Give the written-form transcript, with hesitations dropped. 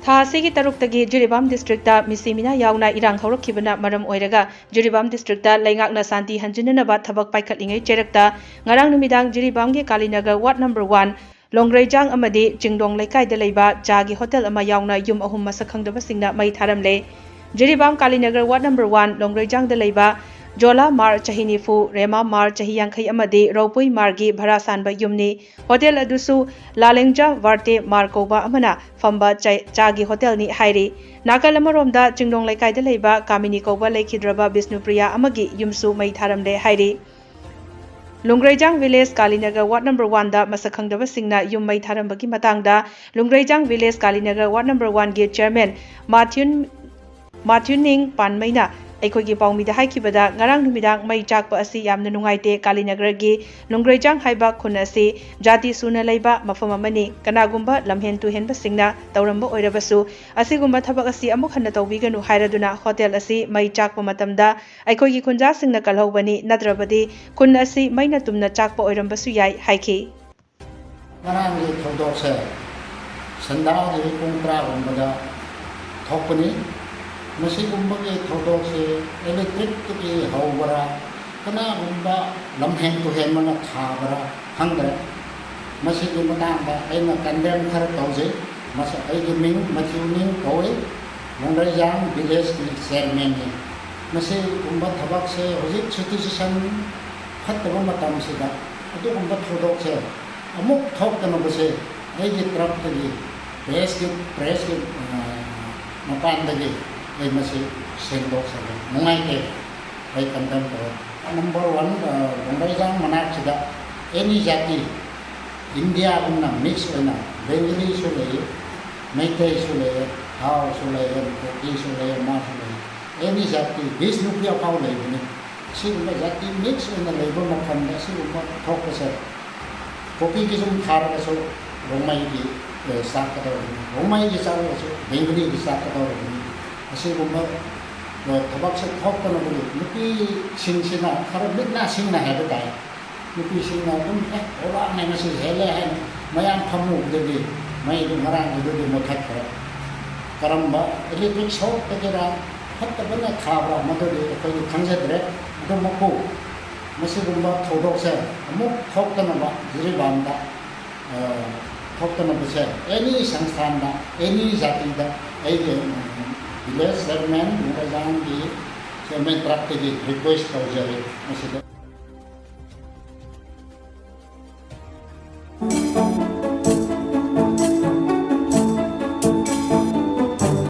ꯊꯥ ꯑꯁꯤꯒꯤ ꯇꯔꯨꯛꯇꯒꯤ ꯖꯤꯔꯤꯕꯥꯝ ꯗꯤꯁꯇ꯭ꯔꯤꯛꯇ ꯃꯤꯁꯤ-ꯃꯤꯅꯥ ꯌꯥꯎꯅ ꯏꯔꯥꯡ ꯍꯧꯔꯛꯈꯤꯕꯅ ꯃꯔꯝ ꯑꯣꯏꯔꯒ ꯖꯤꯔꯤꯕꯥꯝ ꯗꯤꯁꯇ꯭ꯔꯤꯛꯇ ꯂꯩꯉꯥꯛꯅ ꯁꯥꯟꯇꯤ ꯍꯟꯖꯤꯟꯅꯅꯕ ꯊꯕꯛ ꯄꯥꯏꯈꯠꯂꯤꯉꯩ ꯆꯩꯔꯛꯇ ꯉꯔꯥꯡ ꯅꯨꯃꯤꯗꯥꯡ ꯖꯤꯔꯤꯕꯥꯝꯒꯤ ꯀꯥꯂꯤꯅꯒꯔ ꯋꯥꯔꯗ ꯅꯝꯕꯔ 1 ꯂꯣꯡꯒ꯭ꯔꯩꯖꯥꯡ ꯑꯃꯗꯤ ꯆꯤꯡꯗꯣꯡ ꯂꯩꯀꯥꯏꯗ ꯂꯩꯕ ꯆꯥꯒꯤ ꯍꯣꯇꯦꯜ ꯑꯃ ꯌꯥꯎꯅ ꯌꯨꯝ ꯑꯍꯨꯝ ꯃꯁꯛ ꯈꯪꯗꯕꯁꯤꯡꯅ ꯃꯩ ꯊꯥꯔꯝꯂꯦ꯫ ꯖꯤꯔꯤꯕꯥꯝ ꯀꯥꯂꯤꯅꯒꯔ ꯋꯥꯔꯗ ꯅꯝꯕꯔ 1 ꯂꯣꯡꯒ꯭ꯔꯩꯖꯥꯡꯗ ꯂꯩꯕ ꯖꯣꯂꯥ ꯃꯥꯔ ꯆꯍꯤ 90, ꯔꯦꯃꯥ ꯃꯥꯔ ꯆꯍꯤ 50 ꯑꯃꯗꯤ ꯔꯧꯄꯨꯏ ꯃꯥꯔꯒꯤ ꯚꯔꯥ ꯁꯥꯟꯕ ꯌꯨꯝꯅꯤ꯫ ꯍꯣꯇꯦꯜ ꯑꯗꯨꯁꯨ ꯂꯥꯂꯦꯡꯖꯥ ꯚꯥꯔꯇꯦ ꯃꯥꯔ ꯀꯧꯕ ꯑꯃꯅ ꯐꯝꯕ ꯆꯥꯒꯤ ꯍꯣꯇꯦꯜꯅꯤ ꯍꯥꯏꯔꯤ꯫ ꯅꯥꯀꯜ ꯑꯃꯔꯣꯝꯗ ꯆꯤꯡꯗꯣꯡ ꯂꯩꯀꯥꯏꯗ ꯂꯩꯕ ꯀꯥꯃꯤꯅꯤ ꯀꯧꯕ ꯂꯩꯈꯤꯗ꯭ꯔꯕ ꯕꯤꯁꯅꯨꯄ꯭ꯔꯤꯌꯥ ꯑꯃꯒꯤ ꯌꯨꯝꯁꯨ ꯃꯩ ꯊꯥꯔꯝꯂꯦ ꯍꯥꯏꯔꯤ꯫ ꯂꯨꯡꯒ꯭ꯔꯩꯖꯥꯡ ꯚꯤꯂꯦꯖ ꯀꯥꯂꯤꯅꯒꯔ ꯋꯥꯔꯗ ꯅꯝꯕꯔ 1ꯗ ꯃꯁꯛ ꯈꯪꯗꯕꯁꯤꯡꯅ ꯌꯨꯝ ꯃꯩ ꯊꯥꯔꯝꯕꯒꯤ ꯃꯇꯥꯡꯗ ꯂꯨꯡꯒ꯭ꯔꯩꯖꯥꯡ ꯚꯤꯂꯦꯖ ꯀꯥꯂꯤꯅꯒꯔ ꯋꯥꯔꯗ ꯅꯝꯕꯔ 1ꯒꯤ ꯆꯦꯌꯔꯃꯦꯟ ꯃꯥꯊ꯭ꯌꯨꯅꯤꯡ ꯄꯥꯟꯃꯩꯅ ꯑꯩꯈꯣꯏꯒꯤ ꯄꯥꯎꯃꯤꯗ ꯍꯥꯏꯈꯤꯕꯗ ꯉꯔꯥꯡ ꯅꯨꯃꯤꯗꯥꯡ ꯃꯩ ꯆꯥꯛꯄ ꯑꯁꯤ ꯌꯥꯝꯅ ꯅꯨꯡꯉꯥꯏꯇꯦ꯫ ꯀꯥꯂꯤꯅꯒꯔꯒꯤ ꯂꯨꯡꯒ꯭ꯔꯩꯖꯥꯡ ꯍꯥꯏꯕ ꯈꯨꯟ ꯑꯁꯤ ꯖꯥꯇꯤ ꯁꯨꯅ ꯂꯩꯕ ꯃꯐꯝ ꯑꯃꯅꯤ꯫ ꯀꯅꯥꯒꯨꯝꯕ ꯂꯝꯍꯦꯟ ꯇꯨꯍꯦꯟꯕꯁꯤꯡꯅ ꯇꯧꯔꯝꯕ ꯑꯣꯏꯔꯕꯁꯨ ꯑꯁꯤꯒꯨꯝꯕ ꯊꯕꯛ ꯑꯁꯤ ꯑꯃꯨꯛ ꯍꯟꯅ ꯇꯧꯕꯤꯒꯅꯨ ꯍꯥꯏꯔꯗꯨꯅ ꯍꯣꯇꯦꯜ ꯑꯁꯤ ꯃꯩ ꯆꯥꯛꯄ ꯃꯇꯝꯗ ꯑꯩꯈꯣꯏꯒꯤ ꯈꯨꯟꯖꯥꯁꯤꯡꯅ ꯀꯜꯍꯧꯕꯅꯤ, ꯅꯠꯇ꯭ꯔꯕꯗꯤ ꯈꯨꯟ ꯑꯁꯤ ꯃꯩꯅ ꯇꯨꯝꯅ ꯆꯥꯛꯄ ꯑꯣꯏꯔꯝꯕꯁꯨ ꯌꯥꯏ ꯍꯥꯏꯈꯤ꯫ ꯉꯔꯥꯡꯒꯤ ꯊꯧꯗꯣꯛꯁꯦ ꯁꯟꯗꯥꯒꯤ ꯄꯨꯡ 10ꯒꯨꯝꯕꯗ ꯊꯣꯛꯄꯅꯤ꯫ ꯃꯁꯤꯒꯨꯝꯕꯒꯤ ꯊꯧꯗꯣꯛꯁꯦ ꯏꯂꯦꯛꯇ꯭ꯔꯤꯛꯇꯒꯤ ꯍꯧꯕꯔꯥ, ꯀꯅꯥꯒꯨꯝꯕ ꯂꯝꯍꯦꯟ ꯇꯨꯍꯦꯟꯕꯅ ꯊꯥꯕꯔꯥ ꯈꯪꯗ꯭ꯔꯦ꯫ ꯃꯁꯤꯒꯤ ꯃꯇꯥꯡꯗ ꯑꯩꯅ ꯀꯟꯗꯦꯝ ꯈꯔ ꯇꯧꯖꯩ꯫ ꯑꯩꯒꯤ ꯃꯤꯡ ꯃꯊ꯭ꯌꯨꯅꯤꯡ ꯀꯧꯏ, ꯂꯣꯡꯒ꯭ꯔꯩꯖꯥꯡ ꯚꯤꯂꯦꯖꯀꯤ ꯆꯦꯌꯔꯃꯦꯟꯅꯤ꯫ ꯃꯁꯤꯒꯨꯝꯕ ꯊꯕꯛꯁꯦ ꯍꯧꯖꯤꯛ ꯁꯤꯇꯨꯌꯦꯁꯟ ꯐꯠꯇꯕ ꯃꯇꯝꯁꯤꯗ ꯑꯗꯨꯒꯨꯝꯕ ꯊꯧꯗꯣꯛꯁꯦ ꯑꯃꯨꯛ ꯊꯣꯛꯇꯅꯕꯁꯦ ꯑꯩꯒꯤ ꯇꯔꯐꯇꯒꯤ ꯄ꯭ꯔꯦꯁꯀꯤ ꯃꯄꯥꯟꯗꯒꯤ ꯑꯩ ꯃꯁꯤ ꯁꯦꯡꯗꯣꯛꯆꯔꯤ꯫ ꯅꯨꯡꯉꯥꯏꯇꯦ, ꯑꯩ ꯀꯟꯗꯦꯝ ꯇꯧꯏ꯫ ꯅꯝꯕꯔ 1 ꯂꯣꯡꯒ꯭ꯔꯩꯖꯥꯡ ꯃꯅꯥꯛꯁꯤꯗ ꯑꯦꯅꯤ ꯖꯥꯇꯤ ꯏꯟꯗꯤꯌꯥꯒꯨꯝꯅ ꯃꯤꯛꯁ ꯑꯣꯏꯅ ꯕꯦꯡꯒꯂꯤꯁꯨ ꯂꯩ, ꯃꯩꯇꯩꯁꯨ ꯂꯩ, ꯍꯥꯎꯁꯨ ꯂꯩ, ꯀꯨꯀꯤꯁꯨ ꯂꯩ, ꯃꯥꯁꯨ ꯂꯩ, ꯑꯦꯅꯤ ꯖꯥꯇꯤ ꯕꯤꯁꯅꯨꯄ꯭ꯔꯤꯌꯥ ꯐꯥꯎ ꯂꯩꯕꯅꯤ꯫ ꯑꯁꯤꯒꯨꯝꯕ ꯖꯥꯇꯤ ꯃꯤꯛꯁ ꯑꯣꯏꯅ ꯂꯩꯕ ꯃꯐꯝꯗ ꯑꯁꯤꯒꯨꯝꯕ ꯊꯣꯛꯄꯁꯦ ꯀꯨꯀꯤꯒꯤ ꯁꯨꯝ ꯊꯥꯔꯒꯁꯨ ꯔꯣꯡꯃꯩꯒꯤ ꯆꯥꯛꯀꯗꯧꯔꯕꯅꯤ, ꯔꯣꯡꯃꯩꯒꯤ ꯆꯥꯔꯒꯁꯨ ꯕꯦꯡꯒꯂꯤꯒꯤ ꯆꯥꯛꯀꯗꯧꯔꯕꯅꯤ꯫ ꯑꯁꯤꯒꯨꯝꯕ ꯊꯕꯛꯁꯦ ꯊꯣꯛꯇꯅꯕꯒꯤ ꯅꯨꯄꯤꯁꯤꯡꯁꯤꯅ ꯈꯔ ꯃꯤꯠꯅ ꯁꯤꯡꯅ ꯍꯥꯏꯕ ꯇꯥꯏ꯫ ꯅꯨꯄꯤꯁꯤꯡꯅ ꯑꯗꯨꯝ ꯑꯣꯂꯥꯛꯅ ꯉꯁꯤ ꯍꯦꯜꯂꯦ ꯍꯥꯏꯅ ꯃꯌꯥꯝ ꯐꯝꯃꯨꯕꯗꯒꯤ ꯃꯩꯗꯨ ꯉꯔꯥꯡꯗꯨꯗꯤ ꯃꯨꯊꯠꯈ꯭ꯔꯦ꯫ ꯀꯔꯝꯕ ꯏꯂꯦꯛꯇ꯭ꯔꯤꯛ ꯁꯣꯛꯇꯒꯤꯔꯥ ꯐꯠꯇꯕꯅ ꯊꯥꯕ꯭ꯔꯥ ꯃꯗꯨꯗꯤ ꯑꯩꯈꯣꯏꯗꯤ ꯈꯪꯖꯗ꯭ꯔꯦ꯫ ꯑꯗꯨꯃꯛꯄꯨ ꯃꯁꯤꯒꯨꯝꯕ ꯊꯧꯗꯣꯛꯁꯦ ꯑꯃꯨꯛ ꯊꯣꯛꯇꯅꯕ ꯖꯤꯔꯤꯕꯥꯝꯗ ꯊꯣꯛꯇꯅꯕꯁꯦ ꯑꯦꯅꯤ ꯁꯪꯁꯊꯥꯟꯗ, ꯑꯦꯅꯤ ꯖꯥꯇꯤꯗ ꯑꯩꯒꯤ ꯚꯤꯂꯦꯖ ꯆꯦꯌꯔꯃꯦꯟ ꯂꯣꯡꯒ꯭ꯔꯩꯖꯥꯡꯒꯤ ꯆꯦꯌꯔꯃꯦꯟ ꯇꯔꯐꯇꯒꯤ ꯔꯤꯀ꯭ꯋꯦꯁ ꯇꯧꯖꯔꯤ꯫ ꯃꯁꯤꯗ